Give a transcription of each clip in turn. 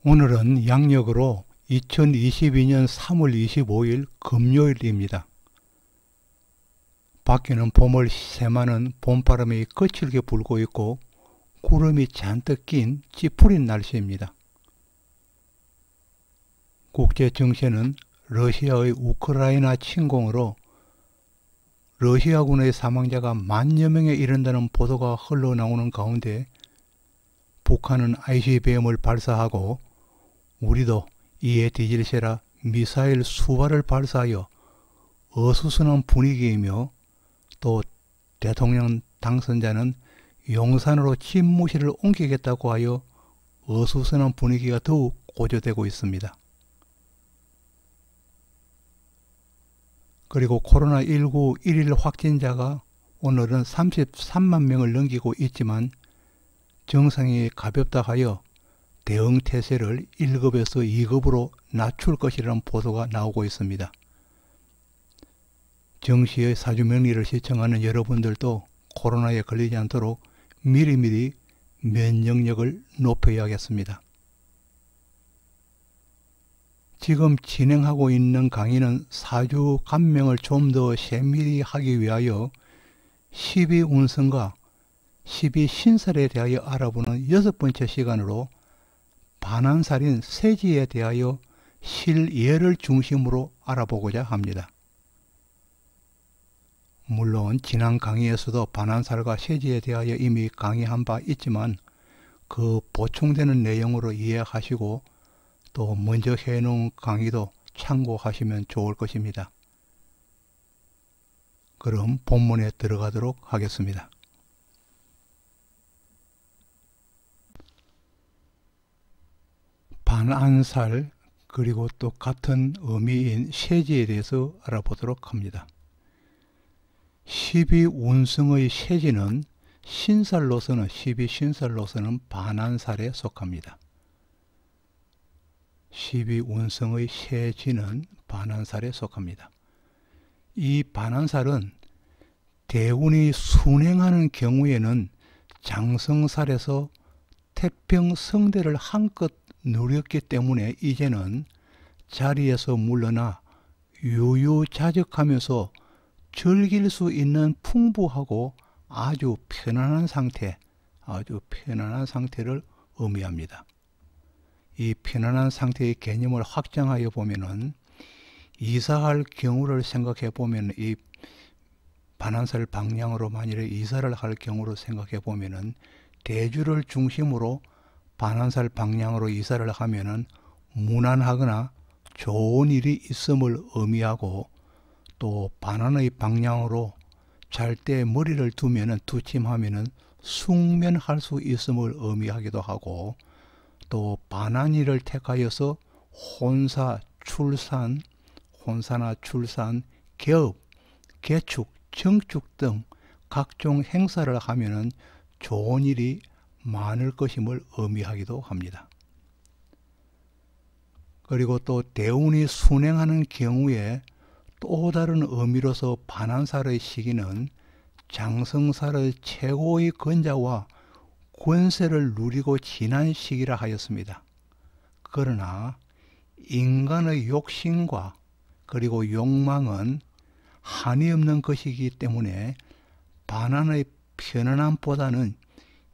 오늘은 양력으로 2022년 3월 25일 금요일입니다. 밖에는 봄을 새마는 봄바람이 거칠게 불고 있고 구름이 잔뜩 낀 찌푸린 날씨입니다. 국제 정세는 러시아의 우크라이나 침공으로 러시아군의 사망자가 10,000여 명에 이른다는 보도가 흘러나오는 가운데 북한은 ICBM을 발사하고 우리도 이에 뒤질세라 미사일 수발을 발사하여 어수선한 분위기이며 또 대통령 당선자는 용산으로 집무실을 옮기겠다고 하여 어수선한 분위기가 더욱 고조되고 있습니다. 그리고 코로나19 1일 확진자가 오늘은 33만 명을 넘기고 있지만 증상이 가볍다 하여 대응태세를 1급에서 2급으로 낮출 것이라는 보도가 나오고 있습니다. 정시의 사주명리를 시청하는 여러분들도 코로나에 걸리지 않도록 미리미리 면역력을 높여야겠습니다. 지금 진행하고 있는 강의는 사주 감명을 좀 더 세밀히 하기 위하여 12운성과 12신살에 대하여 알아보는 6번째 시간으로 반환살인 세지에 대하여 실예를 중심으로 알아보고자 합니다. 물론 지난 강의에서도 반환살과 세지에 대하여 이미 강의한 바 있지만 그 보충되는 내용으로 이해하시고 또 먼저 해놓은 강의도 참고하시면 좋을 것입니다. 그럼 본문에 들어가도록 하겠습니다. 반환살 그리고 또 같은 의미인 세지에 대해서 알아보도록 합니다. 12운성의 세지는 신살로서는 12신살로서는 반환살에 속합니다. 12운성의 세지는 반환살에 속합니다. 이 반환살은 대운이 순행하는 경우에는 장성살에서 태평성대를 한껏 누렸기 때문에 이제는 자리에서 물러나 유유자적하면서 즐길 수 있는 풍부하고 아주 편안한 상태를 의미합니다. 이 편안한 상태의 개념을 확장하여 보면은 이사할 경우를 생각해 보면 이 반환살 방향으로 만일에 이사를 할 경우를 생각해 보면은 대주를 중심으로 반환살 방향으로 이사를 하면은 무난하거나 좋은 일이 있음을 의미하고 또 반환의 방향으로 잘 때 머리를 두면은 두침하면은 숙면할 수 있음을 의미하기도 하고 또 반환일을 택하여서 혼사나 출산, 개업, 개축, 정축 등 각종 행사를 하면은 좋은 일이 많을 것임을 의미하기도 합니다. 그리고 또 대운이 순행하는 경우에 또 다른 의미로서 반환살의 시기는 장성살의 최고의 권자와 권세를 누리고 지난 시기라 하였습니다. 그러나 인간의 욕심과 그리고 욕망은 한이 없는 것이기 때문에 반환의 편안함보다는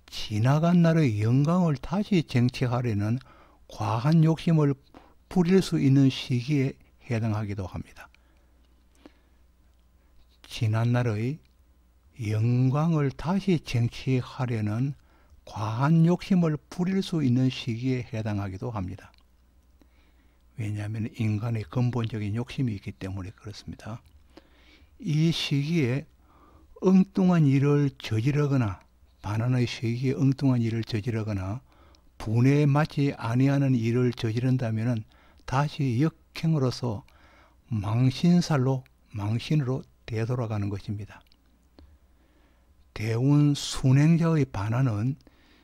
지나간 날의 영광을 다시 쟁취하려는 과한 욕심을 부릴 수 있는 시기에 해당하기도 합니다. 지난 날의 영광을 다시 쟁취하려는 과한 욕심을 부릴 수 있는 시기에 해당하기도 합니다. 왜냐하면 인간의 근본적인 욕심이 있기 때문에 그렇습니다. 이 시기에 엉뚱한 일을 저지르거나 반환의 시기에 엉뚱한 일을 저지르거나 분해에 맞지 아니하는 일을 저지른다면 다시 역행으로서 망신으로 되돌아가는 것입니다. 대운 순행자의 반환은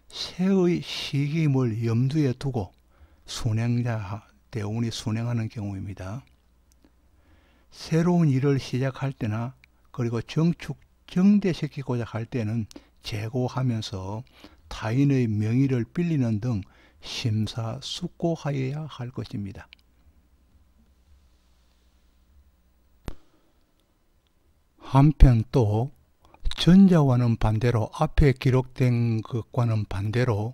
새의 시기임을 염두에 두고 대운이 순행하는 경우입니다. 새로운 일을 시작할 때나 그리고 정대시키고자 할 때는 재고하면서 타인의 명의를 빌리는 등 심사숙고하여야 할 것입니다. 한편 또 전자와는 반대로 앞에 기록된 것과는 반대로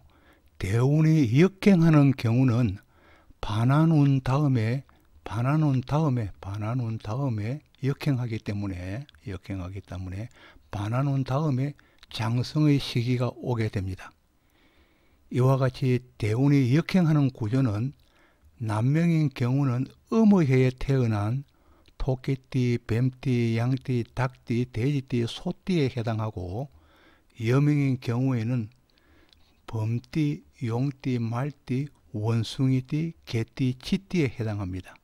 대운이 역행하는 경우는 반환운 다음에 역행하기 때문에 반환운 다음에 장성의 시기가 오게 됩니다. 이와 같이 대운이 역행하는 구조는 남명인 경우는 음의해에 태어난 토끼띠, 뱀띠, 양띠, 닭띠, 돼지띠, 소띠에 해당하고 여명인 경우에는 범띠, 용띠, 말띠, 원숭이띠, 개띠, 쥐띠에 해당합니다.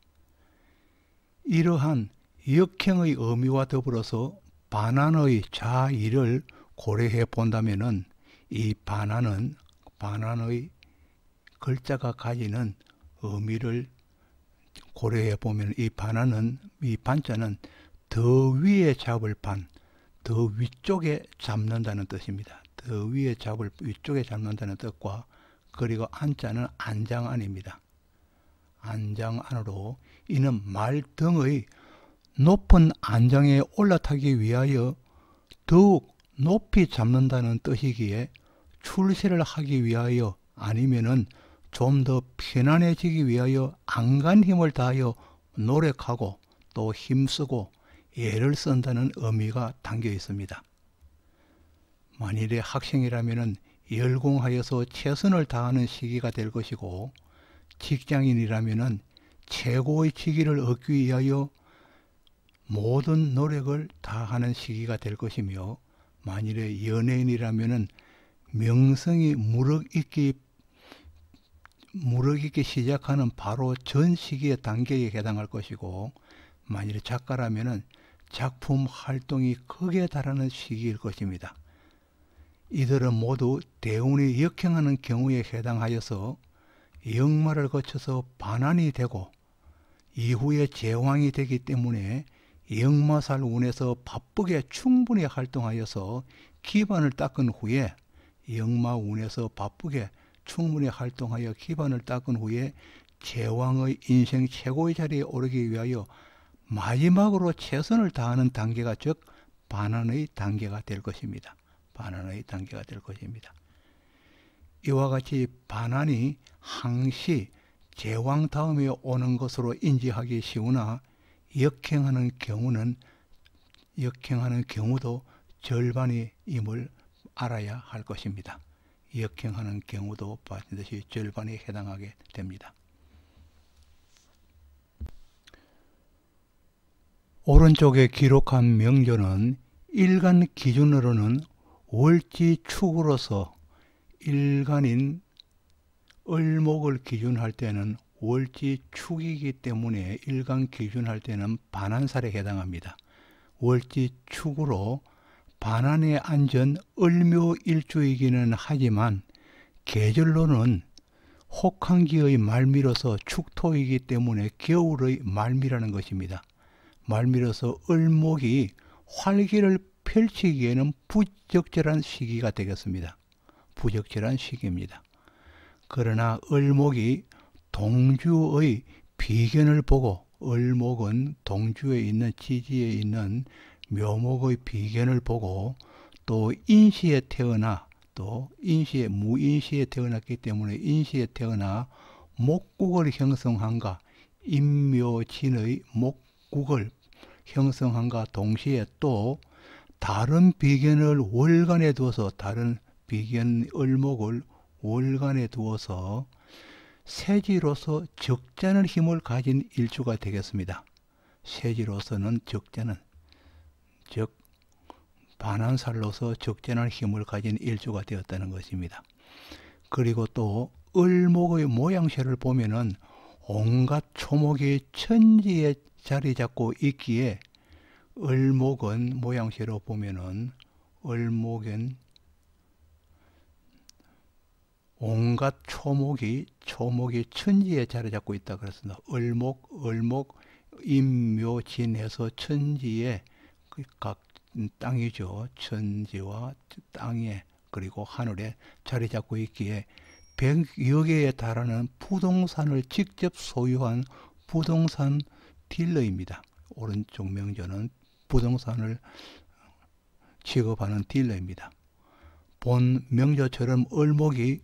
이러한 역행의 의미와 더불어서 반환의 자의를 고려해 본다면은 이 반환의 글자가 가지는 의미를 고려해 보면 이 반자는 더 위에 잡을 반, 더 위쪽에 잡는다는 뜻입니다. 더 위에 잡을 위쪽에 잡는다는 뜻과 그리고 안자는 안장안입니다. 안장안으로 이는 말 등의 높은 안장에 올라타기 위하여 더욱 높이 잡는다는 뜻이기에 출세를 하기 위하여 아니면은 좀 더 편안해지기 위하여 안간 힘을 다하여 노력하고 또 힘쓰고 애를 쓴다는 의미가 담겨 있습니다. 만일에 학생이라면 열공하여서 최선을 다하는 시기가 될 것이고 직장인이라면 최고의 직위를 얻기 위하여 모든 노력을 다하는 시기가 될 것이며 만일에 연예인이라면 명성이 무르익기 시작하는 바로 전 시기의 단계에 해당할 것이고 만일 작가라면 작품 활동이 극에 달하는 시기일 것입니다. 이들은 모두 대운이 역행하는 경우에 해당하여서 역마를 거쳐서 반환이 되고 이후에 제왕이 되기 때문에 역마살 운에서 바쁘게 충분히 활동하여서 기반을 닦은 후에 역마 운에서 바쁘게 충분히 활동하여 기반을 닦은 후에 제왕의 인생 최고의 자리에 오르기 위하여 마지막으로 최선을 다하는 단계가 즉 반환의 단계가 될 것입니다. 반환의 단계가 될 것입니다. 이와 같이 반환이 항시 제왕 다음에 오는 것으로 인지하기 쉬우나 역행하는 경우도 절반이 임을 알아야 할 것입니다. 역행하는 경우도 반드시 절반에 해당하게 됩니다. 오른쪽에 기록한 명조는 일간 기준으로는 월지축으로서 일간인 을목을 기준할 때는 월지축이기 때문에 일간 기준할 때는 반환살에 해당합니다. 월지축으로 반환에 앉은 을묘일주이기는 하지만 계절로는 혹한기의 말미로서 축토이기 때문에 겨울의 말미라는 것입니다. 말미로서 을목이 활기를 펼치기에는 부적절한 시기가 되겠습니다. 부적절한 시기입니다. 그러나 을목이 동주의 비견을 보고 을목은 동주에 있는 지지에 있는 묘목의 비견을 보고 또 인시에 태어나 또 무인시에 태어났기 때문에 인시에 태어나 목국을 형성한가 인묘진의 목국을 형성한가 동시에 또 다른 비견을 월간에 두어서 다른 비견 을목을 월간에 두어서 세지로서 적잖은 힘을 가진 일주가 되겠습니다. 세지로서는 적잖은 즉 반환살로서 적잖은 힘을 가진 일주가 되었다는 것입니다. 그리고 또 을목의 모양새를 보면은 온갖 초목이 천지에 자리 잡고 있기에 을목은 모양새로 보면은 을목은 온갖 초목이 천지에 자리 잡고 있다 그랬습니다. 을목 임묘진해서 천지에 각 땅이죠. 천지와 땅에 그리고 하늘에 자리 잡고 있기에 100여 개에 달하는 부동산을 직접 소유한 부동산 딜러입니다. 오른쪽 명조는 부동산을 취급하는 딜러입니다. 본 명조처럼 을목이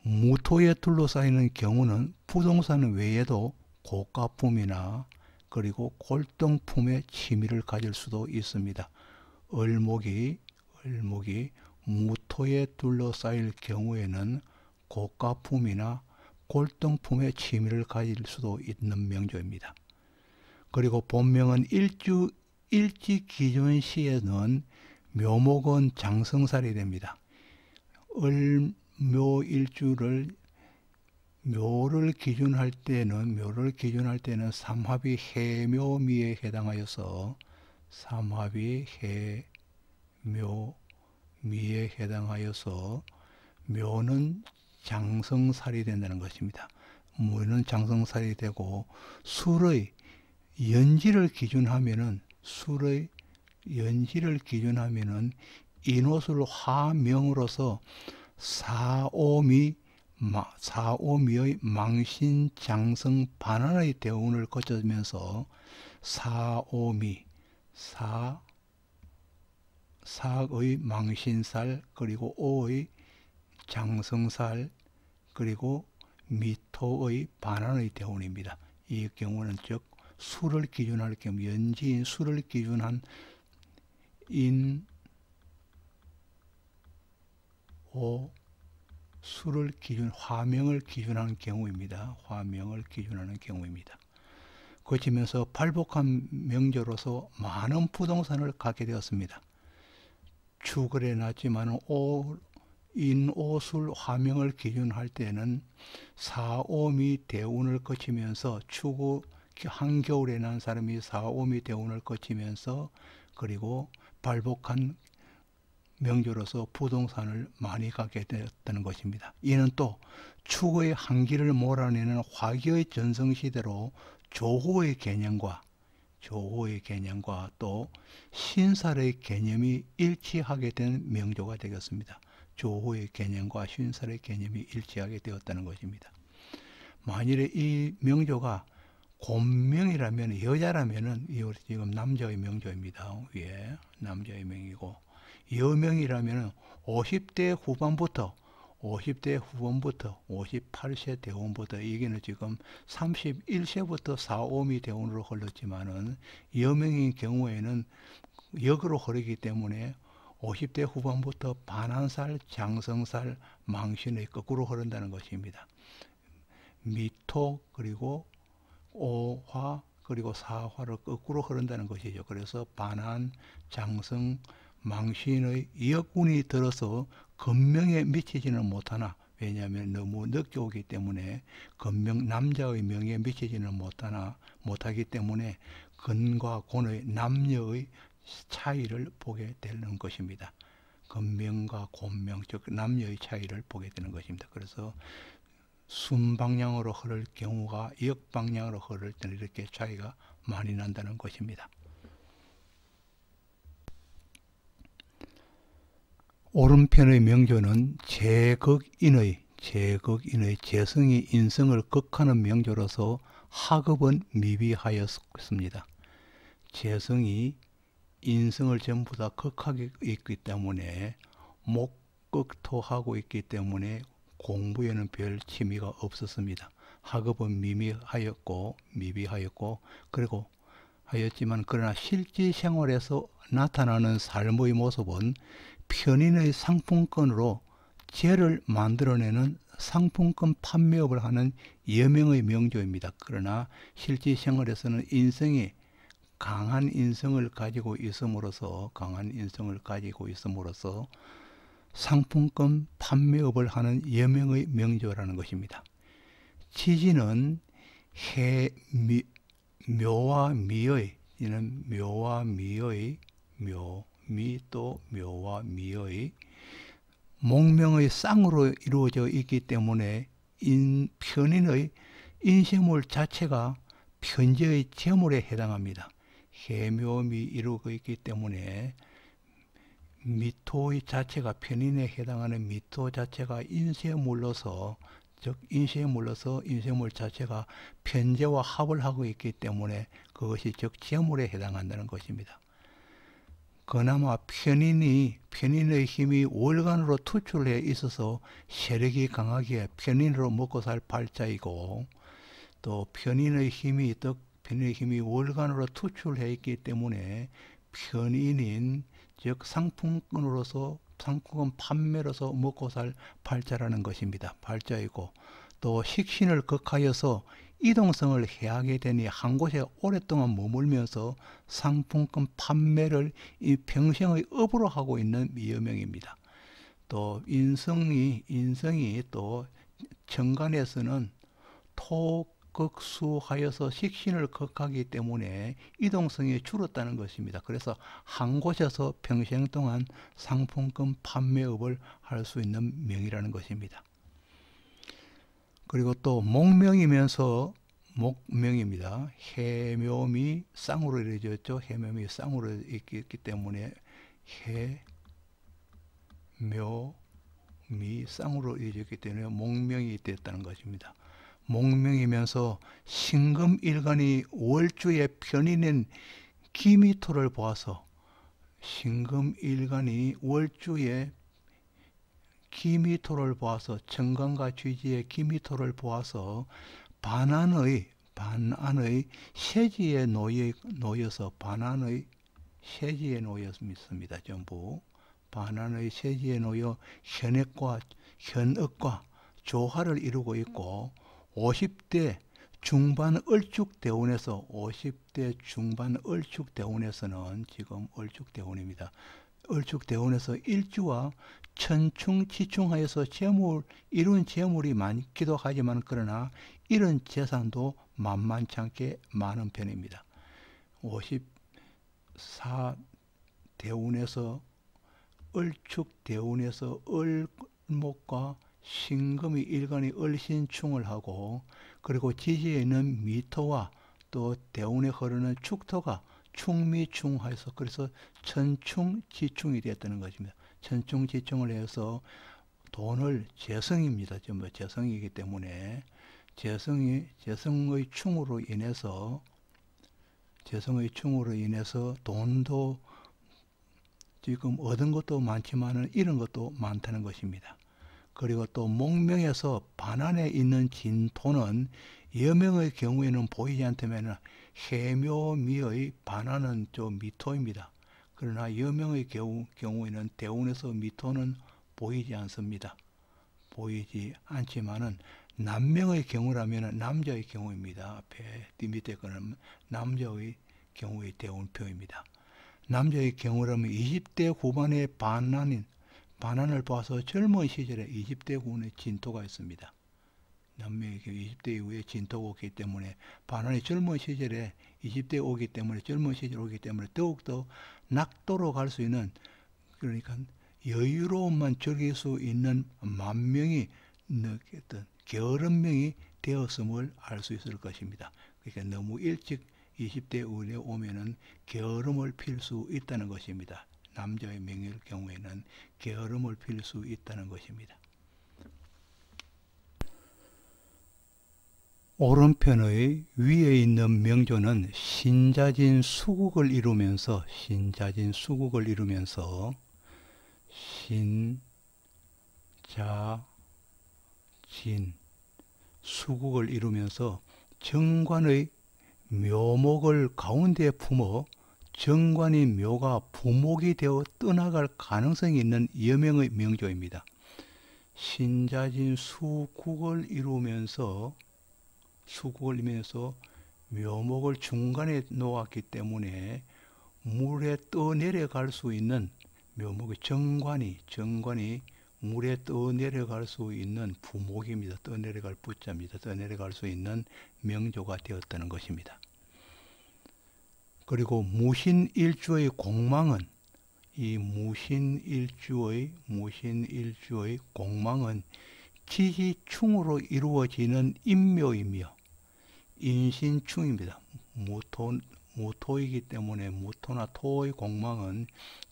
무토에 둘러싸이는 경우는 부동산 외에도 고가품이나 그리고 골동품의 취미를 가질 수도 있습니다. 을목이 무토에 둘러싸일 경우에는 고가품이나 골동품의 취미를 가질 수도 있는 명조입니다. 그리고 본명은 일지 기준 시에는 묘목은 장성살이 됩니다. 을묘일주를 묘를 기준할 때는 삼합이 해묘미에 해당하여서 묘는 장성살이 된다는 것입니다. 묘는 장성살이 되고 술의 연지를 기준하면은 인호술 화명으로서 사오미의 망신 장성 반환의 대운을 거치면서 사의 망신살 그리고 오의 장성살 그리고 미토의 반환의 대운입니다. 이 경우는 즉 수를 기준할 경우 연지인 수를 기준한 화명을 기준하는 경우입니다. 거치면서 팔복한 명조로서 많은 부동산을 갖게 되었습니다. 축을 해놨지만 인오술 화명을 기준할 때는 사오미 대운을 거치면서 한겨울에 난 사람이 사오미 대운을 거치면서 그리고 발복한 명조로서 부동산을 많이 갖게 되었다는 것입니다. 이는 또 축의 한기를 몰아내는 화기의 전성시대로 조호의 개념과 또 신살의 개념이 일치하게 된 명조가 되겠습니다. 조호의 개념과 신살의 개념이 일치하게 되었다는 것입니다. 만일에 이 명조가 곤명이라면 여자라면은 지금 남자의 명조입니다. 위에 남자의 명이고 여명이라면 50대 후반부터 58세 대운부터 이게는 지금 31세부터 사오미 대운으로 흘렀지만은 여명인 경우에는 역으로 흐르기 때문에 50대 후반부터 반환살, 장성살, 망신의 거꾸로 흐른다는 것입니다. 미토 그리고 오화 그리고 사화를 거꾸로 흐른다는 것이죠. 그래서 반환, 장성, 망신의 역운이 들어서 건명에 미치지는 못하나 왜냐하면 너무 늦게 오기 때문에 남자의 명에 미치지는 못하기 때문에 건과 곤의 남녀의 차이를 보게 되는 것입니다. 건명과 곤명 즉 남녀의 차이를 보게 되는 것입니다. 그래서 순방향으로 흐를 경우가 역방향으로 흐를 때는 이렇게 차이가 많이 난다는 것입니다. 오른편의 명조는 제극인의 재성이 인성을 극하는 명조로서 하급은 미비하였습니다. 재성이 인성을 전부 다 극하게 있기 때문에 목극토하고 있기 때문에 공부에는 별 취미가 없었습니다. 학업은 미비하였고 그리고 그러나 실제 생활에서 나타나는 삶의 모습은 편인의 상품권으로 재를 만들어내는 상품권 판매업을 하는 여명의 명조입니다. 그러나 실제 생활에서는 강한 인성을 가지고 있음으로써 상품권 판매업을 하는 여명의 명조라는 것입니다. 지지는 묘와 미의 목명의 쌍으로 이루어져 있기 때문에 편인의 인쇄물 자체가 편재의 제물에 해당합니다. 해묘미 이루고 있기 때문에 미토의 자체가 편인에 해당하는 미토 자체가 인쇄물로서 즉 인쇄물로서 인쇄물 자체가 편재와 합을 하고 있기 때문에 그것이 즉 재물에 해당한다는 것입니다. 그나마 편인의 힘이 월간으로 투출해 있어서 세력이 강하기에 편인으로 먹고 살 팔자이고, 또 편인의 힘이 월간으로 투출해 있기 때문에 편인인 즉 상품권 판매로서 먹고 살 팔자라는 것입니다. 팔자이고, 또 식신을 극하여서 이동성을 해하게 되니 한 곳에 오랫동안 머물면서 상품권 판매를 이 평생의 업으로 하고 있는 미여명입니다. 또 인성이 또 정간에서는 토극수하여서 식신을 극하기 때문에 이동성이 줄었다는 것입니다. 그래서 한 곳에서 평생 동안 상품권 판매업을 할 수 있는 명이라는 것입니다. 그리고 또 목명이면서 목명입니다. 해묘미 쌍으로 이루어졌죠. 해묘미 쌍으로 있기 때문에 해묘미 쌍으로 이루어졌기 때문에 목명이 됐다는 것입니다. 목명이면서 신금일간이 월주의 편인인 기미토를 보아서, 신금일간이 월주의 기미토를 보아서, 정관과 쥐지의 기미토를 보아서 반안의 세지에 놓여서 반안의 세지에 놓였습니다. 전부 반안의 세지에 놓여 현액과 조화를 이루고 있고, 50대 중반 을축대운에서는 지금 을축대운입니다. 을축대운에서 일주와 천충지충하여서 이룬 재물이 많기도 하지만 그러나 이런 재산도 만만찮게 많은 편입니다. 54대운에서 을축대운에서 을목과 신금이 일간이 을신충을 하고, 그리고 지지에 있는 미토와 또 대운에 흐르는 축토가 충미충하여서 그래서 천충지충이 되었다는 것입니다. 천충지충을 해서 돈을 재성입니다. 전부 재성이기 때문에 재성의 충으로 인해서 돈도 지금 얻은 것도 많지만은 잃은 것도 많다는 것입니다. 그리고 또 목명에서 반안에 있는 진토는 여명의 경우에는 보이지 않다면 해묘미의 반안은 미토입니다. 그러나 여명의 경우에는 대운에서 미토는 보이지 않습니다. 보이지 않지만은 남명의 경우라면 남자의 경우입니다. 앞에 밑에 거는 남자의 경우의 대운표입니다. 남자의 경우라면 20대 후반의 반안을 봐서 젊은 시절에 20대 후반에 진토가 있습니다. 남명의 경우 20대 이후에 진토가 오기 때문에 반안이 젊은 시절에 20대 오기 때문에 더욱더 낙도로 갈 수 있는, 그러니까 여유로움만 즐길 수 있는 만명이 어떤 게으름명이 되었음을 알 수 있을 것입니다. 그러니까 너무 일찍 20대 이후에 오면은 게으름을 필 수 있다는 것입니다. 남자의 명일 경우에는 게으름을 필 수 있다는 것입니다. 오른편의 위에 있는 명조는 신자진 수국을 이루면서 정관의 묘목을 가운데에 품어 정관이 묘가 부목이 되어 떠나갈 가능성이 있는 여명의 명조입니다. 신자진 수국을 이루면서 묘목을 중간에 놓았기 때문에 물에 떠내려갈 수 있는 묘목의 정관이 물에 떠내려갈 수 있는 부목입니다. 떠내려갈 부자입니다. 떠내려갈 수 있는 명조가 되었다는 것입니다. 그리고 무신일주의 공망은, 이 무신일주의 공망은 지지충으로 이루어지는 인묘이며 인신충입니다. 무토이기 때문에 무토나 토의 공망은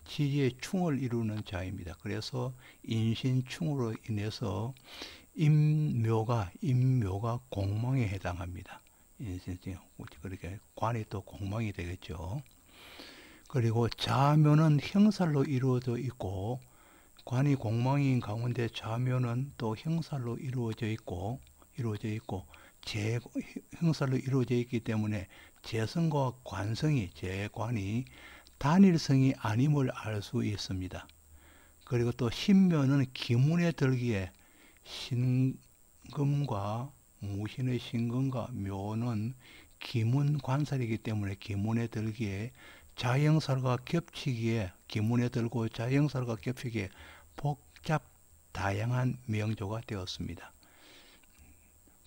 지지의 충을 이루는 자입니다. 그래서 인신충으로 인해서 임묘가 공망에 해당합니다. 그렇게 관이 또 공망이 되겠죠. 그리고 자묘는 형살로 이루어져 있고, 관이 공망인 가운데 자묘는 또 형살로 이루어져 있고 형살로 이루어져 있기 때문에 재성과 관성이 재관이 단일성이 아님을 알 수 있습니다. 그리고 또 신묘는 기문에 들기에 신금과 무신의 신금과 묘는 기문 관살이기 때문에 기문에 들기에 자형살과 겹치기에 기문에 들고 자형살과 겹치기에 복잡 다양한 명조가 되었습니다.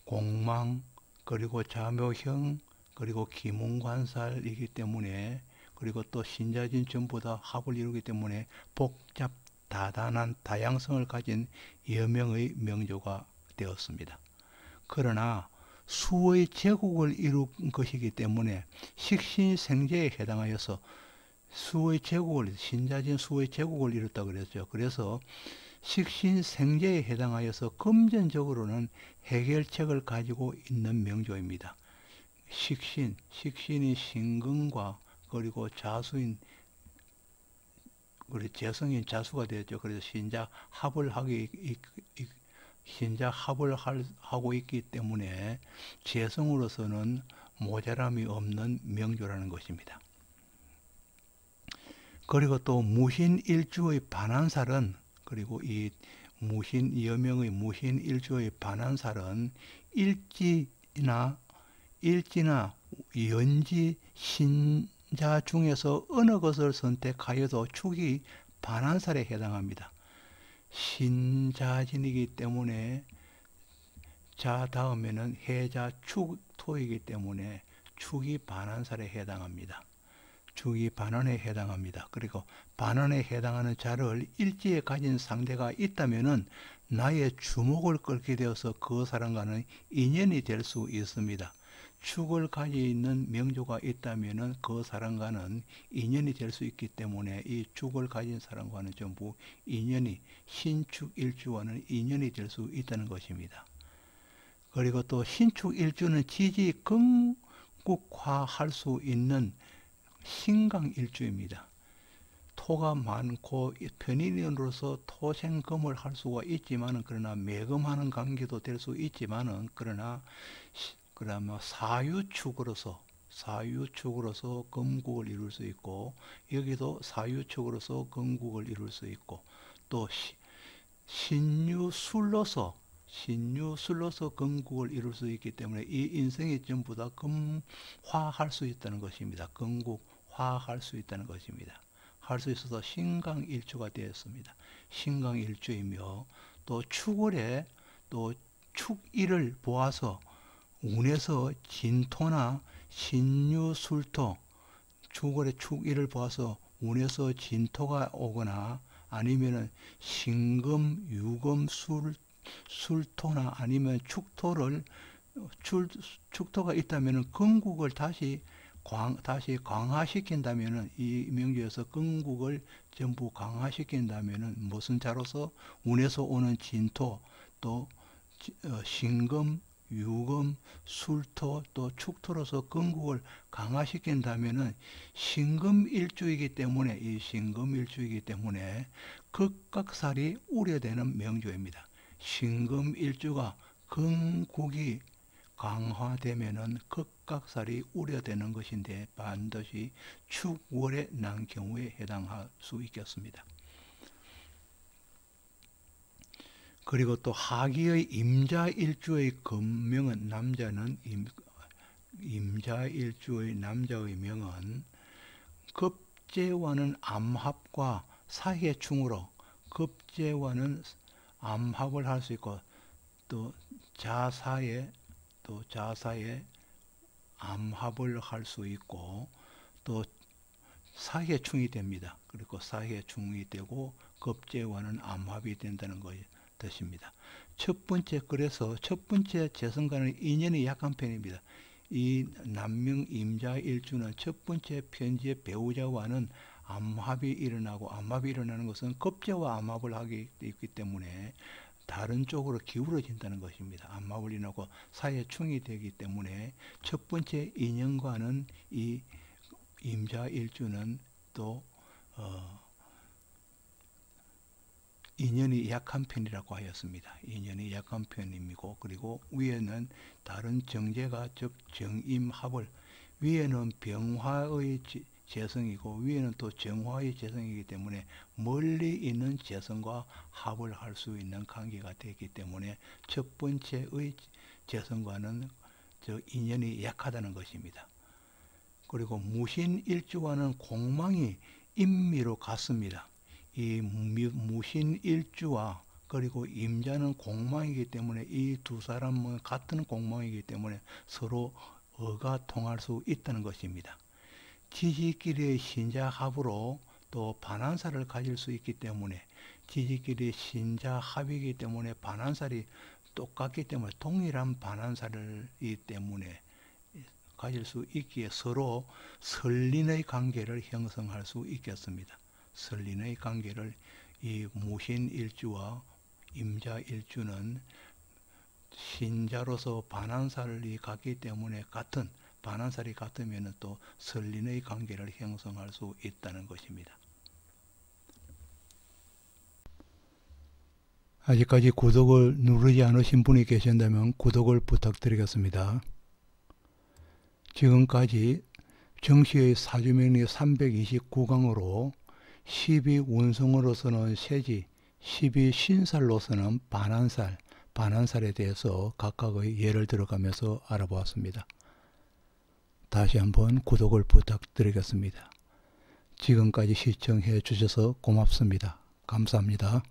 공망 그리고 자묘형 그리고 기문관살이기 때문에 그리고 또 신자진 전부 다 합을 이루기 때문에 복잡 다단한 다양성을 가진 여명의 명조가 되었습니다. 그러나 수의 제국을 이룬 것이기 때문에 식신생제에 해당하여서 신자진 수의 제국을 이뤘다고 그랬죠. 그래서 식신생제에 해당하여서 금전적으로는 해결책을 가지고 있는 명조입니다. 식신이 신금과 그리고 자수인 그리고 재성인 자수가 되었죠. 그래서 신자 합을 하고 있기 때문에 재성으로서는 모자람이 없는 명조라는 것입니다. 그리고 또 무신일주의 반환살은 그리고 이 여명의 무신일주의 반환살은 일지나 연지 신자 중에서 어느 것을 선택하여도 축이 반환살에 해당합니다. 신자진이기 때문에 자 다음에는 해자 축토이기 때문에 축이 반환살에 해당합니다. 축이 반환에 해당합니다. 그리고 반환에 해당하는 자를 일지에 가진 상대가 있다면은 나의 주목을 끌게 되어서 그 사람과는 인연이 될 수 있습니다. 축을 가지고 있는 명조가 있다면은 그 사람과는 인연이 될 수 있기 때문에 이 축을 가진 사람과는 전부 인연이 신축일주와는 인연이 될 수 있다는 것입니다. 그리고 또 신축일주는 지지 건국화할 수 있는 신강일주입니다. 토가 많고 편인으로서 토생금을 할 수가 있지만은 그러나 매금하는 관계도 될 수 있지만은 그러나 사유축으로서 건국을 이룰 수 있고 여기도 사유축으로서 건국을 이룰 수 있고 또 신유술로서 건국을 이룰 수 있기 때문에 이 인생이 전부 다 금화할 수 있다는 것입니다. 건국화할 수 있다는 것입니다. 할 수 있어서 신강일주가 되었습니다. 신강일주이며 또 축월에 또 축일을 보아서 운에서 진토나 신유술토 축월의 축일을 보아서 운에서 진토가 오거나 아니면은 신금, 유금, 술토나 아니면 축토가 있다면은 건국을 다시 강화시킨다면은 이 명조에서 건국을 전부 강화시킨다면은 무슨 자로서 운에서 오는 진토 또 신금, 유금, 술토 또 축토로서 건국을 강화시킨다면은 신금일주이기 때문에 극각살이 우려되는 명조입니다. 신금일주가 건국이 강화되면은 극각살이 우려되는 것인데 반드시 축월에 난 경우에 해당할 수 있겠습니다. 그리고 또 하기의 임자일주의 금명은 임자일주의 남자의 명은 급제와는 암합과 사해충으로 급제와는 암합을 할 수 있고 또 자사에 암합을 할 수 있고 또 사해충이 됩니다. 그리고 사해충이 되고 급제와는 암합이 된다는 것입니다. 그래서 첫 번째 재성과는 인연이 약한 편입니다. 이 남명 임자일주는 첫 번째 편지의 배우자와는 암합이 일어나는 것은 급제와 암합을 하게 있기 때문에 다른 쪽으로 기울어진다는 것입니다. 안마불인하고 사이에 충이 되기 때문에 첫 번째 인연과는 이 임자일주는 또 인연이 약한 편이라고 하였습니다. 인연이 약한 편이고, 그리고 위에는 다른 정제가 즉 정임합을, 위에는 병화의 재성이고 위에는 또 정화의 재성이기 때문에 멀리 있는 재성과 합을 할 수 있는 관계가 되기 때문에 첫 번째의 재성과는 저 인연이 약하다는 것입니다. 그리고 무신일주와는 공망이 인미로 같습니다. 이 무신일주와 그리고 임자는 공망이기 때문에 이 두 사람은 같은 공망이기 때문에 서로 어가 통할 수 있다는 것입니다. 지지끼리의 신자합으로 또 반환살을 가질 수 있기 때문에, 지지끼리의 신자합이기 때문에 반환살이 똑같기 때문에 동일한 반환살이기 때문에 가질 수 있기에 서로 설린의 관계를 형성할 수 있겠습니다. 설린의 관계를 이 무신일주와 임자일주는 신자로서 반환살이 같기 때문에 같은 반환살이 같으면 또 설린의 관계를 형성할 수 있다는 것입니다. 아직까지 구독을 누르지 않으신 분이 계신다면 구독을 부탁드리겠습니다. 지금까지 정시의 사주명리 329강으로 12운성으로서는 세지, 12신살로서는 반환살에 대해서 각각의 예를 들어가면서 알아보았습니다. 다시 한번 구독을 부탁드리겠습니다. 지금까지 시청해 주셔서 고맙습니다. 감사합니다.